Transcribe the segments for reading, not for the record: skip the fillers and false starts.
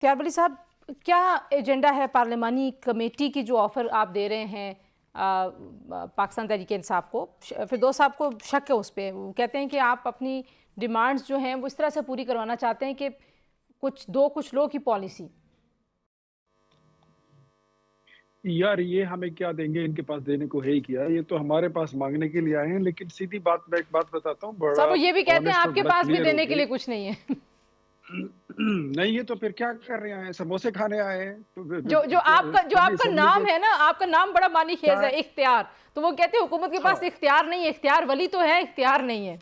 اختیار ولی صاحب، کیا ایجنڈا ہے پارلیمانی کمیٹی کی جو آفر آپ دے رہے ہیں پاکستان تحریک انصاف کو؟ فردوس صاحب کو شک ہے اس پہ، وہ کہتے ہیں کہ آپ اپنی ڈیمانڈز جو ہیں وہ اس طرح سے پوری کروانا چاہتے ہیں کہ کچھ لو کی پالیسی۔ یار یہ ہمیں کیا دیں گے، ان کے پاس دینے کو ہے ہی کیا، یہ تو ہمارے پاس مانگنے کے لیے آئے ہیں۔ لیکن سیدھی بات میں ایک بات بتاتا ہوں، صاحب بڑا وہ یہ بھی کہتے ہیں آنےسٹ اور آپ کے بڑا پاس بھی کلیئر ہو دینے کے کے لیے کچھ نہیں ہے۔ نہیں یہ تو پھر کیا کر رہے ہیں، سموسے کھانے آئے ہیں جو آپ کا اسمبلی نام کے ہے نا، آپ کا نام بڑا معنی خیز ہے، اختیار، تو وہ کہتے ہیں حکومت کے پاس اختیار نہیں ہے، اختیار ولی تو ہے، اختیار نہیں ہے۔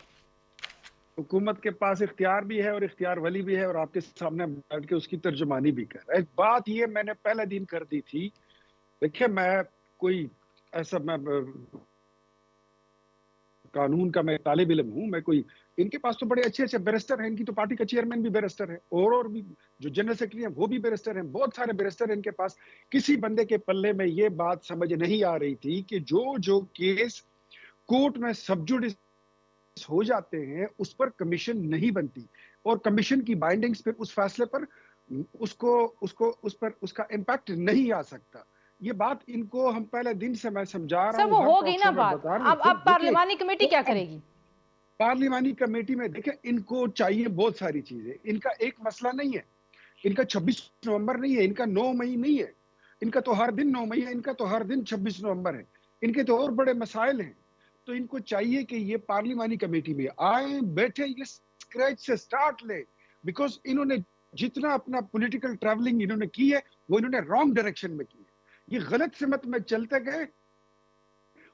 حکومت کے پاس اختیار بھی ہے اور اختیار ولی بھی ہے، اور آپ کے سامنے بیٹھ کے اس کی ترجمانی بھی کر رہا ہے۔ بات یہ میں نے پہلے دن کر دی تھی، دیکھیں میں کوئی ایسا میں قانون کا میں طالب علم ہوں، میں کوئی، ان کے پاس تو بڑے اچھے اچھے بیرسٹر ہیں، ان کی تو پارٹی کا چیئرمین بھی بیرسٹر ہے، اور بھی جو جنرل سیکرٹری ہیں وہ بھی بیرسٹر ہیں، بہت سارے بیرسٹر ہیں ان کے پاس۔ کسی بندے کے پلے میں یہ بات سمجھ نہیں آ رہی تھی کہ جو کیس کورٹ میں سب جوڈس ہو جاتے ہیں اس پر کمیشن نہیں بنتی، اور کمیشن کی بائنڈنگز پھر اس فیصلے پر اس کا امپیکٹ نہیں آ سکتا۔ یہ بات ان کو ہم پہلے دن سے میں سمجھا رہا سب ہوں، وہ ہر ہو گئی ٹاک نا شو میں بات، بتا رہا ہوں۔ اب دیکھیں پارلیمانی کمیٹی تو کیا اب کرے گی؟ پارلیمانی کمیٹی میں دیکھیں ان کو چاہیے بہت ساری چیزیں، ان کا ایک مسئلہ نہیں ہے، ان کا 26 نومبر نہیں ہے، ان کا 9 مئی نہیں ہے، ان کا تو ہر دن 9 مئی ہے، ان کا تو ہر دن 26 نومبر ہے، ان کے تو اور بڑے مسائل ہیں۔ تو ان کو چاہیے کہ یہ پارلیمانی کمیٹی میں آئیں، بیٹھیں، یہ اسکریچ سے سٹارٹ لیں، بیکاز انہوں نے جتنا اپنا پولیٹیکل ٹریولنگ انہوں نے کی ہے وہ انہوں نے رانگ ڈائریکشن میں کی ہے، یہ غلط سمت میں چلتے گئے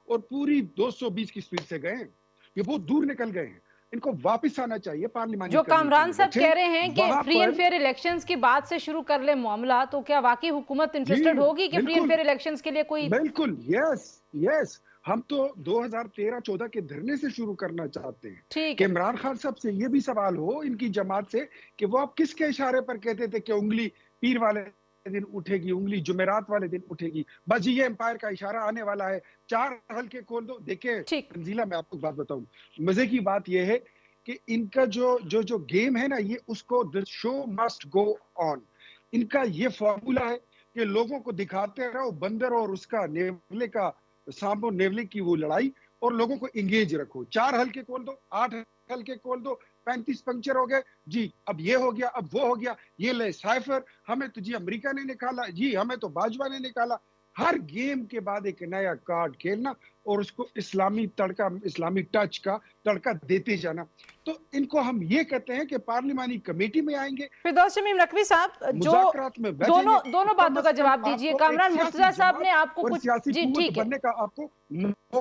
اور پوری 220 کی سپیڈ سے گئے ہیں، یہ بہت دور نکل گئے ہیں۔ ان کو واپس آنا چاہیے، پارلیمانی جو کمیٹی کامران میں صاحب بیٹھیں کہہ رہے ہیں کہ وہاں فری اینڈ پر۔ فیئر الیکشنز کی بات سے شروع کر لے معاملہ، تو کیا واقعی حکومت جی انٹرسٹڈ ہوگی کہ فری اینڈ بالکل فیئر الیکشنز کے لیے کوئی؟ بالکل، یس ہم تو 2013-14 کے دھرنے سے شروع کرنا چاہتے ہیں ٹھیک کہ ہے۔ عمران خان صاحب سے یہ بھی سوال ہو ان کی جماعت سے کہ وہ آپ کس کے اشارے پر کہتے تھے کہ انگلی پیر والے دن اٹھے گی، انگلی جمعرات والے دن اٹھے گی، بس جی یہ امپائر کا اشارہ آنے والا ہے، 4 حلقے کھول دو۔ دیکھیں ٹھیک۔ تنزیلہ، میں آپ کو بات بتاؤں، مزے کی بات یہ ہے کہ ان کا جو گیم ہے نا، یہ اس کو the show must go on، ان کا یہ فارمولا ہے کہ لوگوں کو دکھاتے رہو بندر اور اس کا نیولے کا، سانپ اور نیولے کی وہ لڑائی، اور لوگوں کو انگیج رکھو۔ 4 حلقے کھول دو، 8 حلقے کھول دو، 35 پنکچر ہو گئے جی، اب یہ ہو گیا، اب وہ ہو گیا، یہ لے سائفر، ہمیں تو جی امریکہ نے نکالا، جی ہمیں تو باجوہ نے نکالا۔ ہر گیم کے بعد ایک نیا کارڈ کھیلنا اور اس کو اسلامی تڑکا، اسلامی ٹچ کا تڑکا دیتے جانا۔ تو ان کو ہم یہ کہتے ہیں کہ پارلیمانی کمیٹی میں آئیں گے، فردوس شمیم نقوی صاحب، جو مذاکرات میں بیٹھیں گے، دونوں کم باتوں از کا کم جواب آپ دیجئے۔ کو ایک کامران سیاسی مرتضیٰ صاحب جماعت نے آپ کو اور کچھ، سیاسی جی قوت ٹھیک ہے، بننے کا آپ کو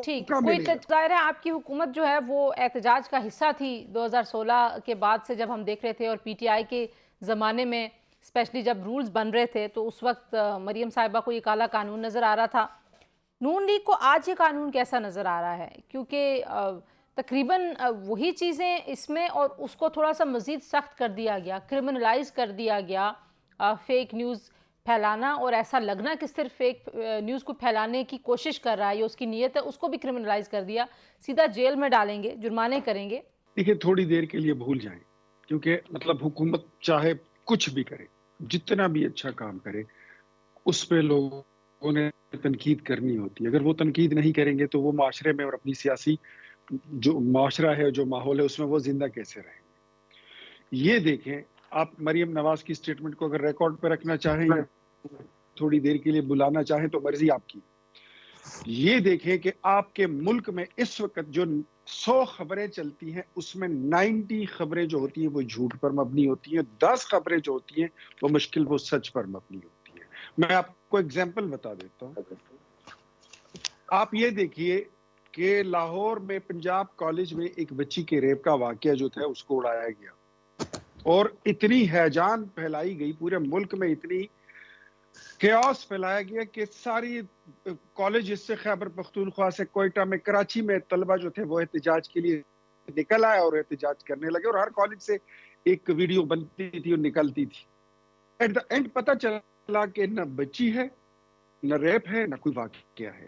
ٹھیک، موقع کوئی ملے گا۔ ظاہر ہے آپ کی حکومت جو ہے وہ احتجاج کا حصہ تھی 2016 کے بعد سے، جب ہم دیکھ رہے تھے، اور پی ٹی آئی کے زمانے میں اسپیشلی جب رولز بن رہے تھے تو اس وقت مریم صاحبہ کو یہ کالا قانون نظر آ رہا تھا۔ نون لیگ کو آج یہ قانون کیسا نظر آ رہا ہے؟ کیونکہ تقریباً وہی چیزیں اس میں، اور اس کو تھوڑا سا مزید سخت کر دیا گیا، کرمنلائز کر دیا گیا، فیک نیوز پھیلانا، اور ایسا لگنا کہ صرف فیک نیوز کو پھیلانے کی کوشش کر رہا ہے یا اس کی نیت ہے، اس کو بھی کرمنلائز کر دیا، سیدھا جیل میں ڈالیں گے، جرمانے کریں گے۔ دیکھیں تھوڑی دیر کے لیے بھول جائیں، کیونکہ مطلب حکومت چاہے کچھ بھی کرے، جتنا بھی اچھا کام کرے، اس پہ لوگوں نے تنقید کرنی ہوتی ہے۔ اگر وہ تنقید نہیں کریں گے تو وہ معاشرے میں اور اپنی سیاسی جو معاشرہ ہے، جو ماحول ہے، اس میں وہ زندہ کیسے رہیں گے؟ یہ دیکھیں، آپ مریم نواز کی سٹیٹمنٹ کو اگر ریکارڈ پہ رکھنا چاہیں یا تھوڑی دیر کے لیے بلانا چاہیں تو مرضی آپ کی۔ یہ دیکھیں کہ آپ کے ملک میں اس وقت جو 100 خبریں چلتی ہیں اس میں 90 خبریں جو ہوتی ہیں وہ جھوٹ پر مبنی ہوتی ہیں، 10 خبریں جو ہوتی ہیں وہ مشکل وہ سچ پر مبنی ہوتی ہیں۔ میں آپ کو اگزامپل بتا دیتا ہوں۔ آپ یہ دیکھیے کہ لاہور میں پنجاب کالج میں ایک بچی کے ریپ کا واقعہ جو تھا اس کو اڑایا گیا، اور اتنی ہیجان پھیلائی گئی پورے ملک میں، اتنی کیاس پھیلایا گیا کہ ساری کالج اس سے خیبر پختونخوا سے کوئٹہ میں، کراچی میں طلبہ جو تھے وہ احتجاج کے لیے نکل آئے اور احتجاج کرنے لگے، اور ہر کالج سے ایک ویڈیو بنتی تھی اور نکلتی تھی۔ ایٹ دا اینڈ پتہ چلا کہ نہ بچی ہے، نہ ریپ ہے، نہ کوئی واقعہ ہے۔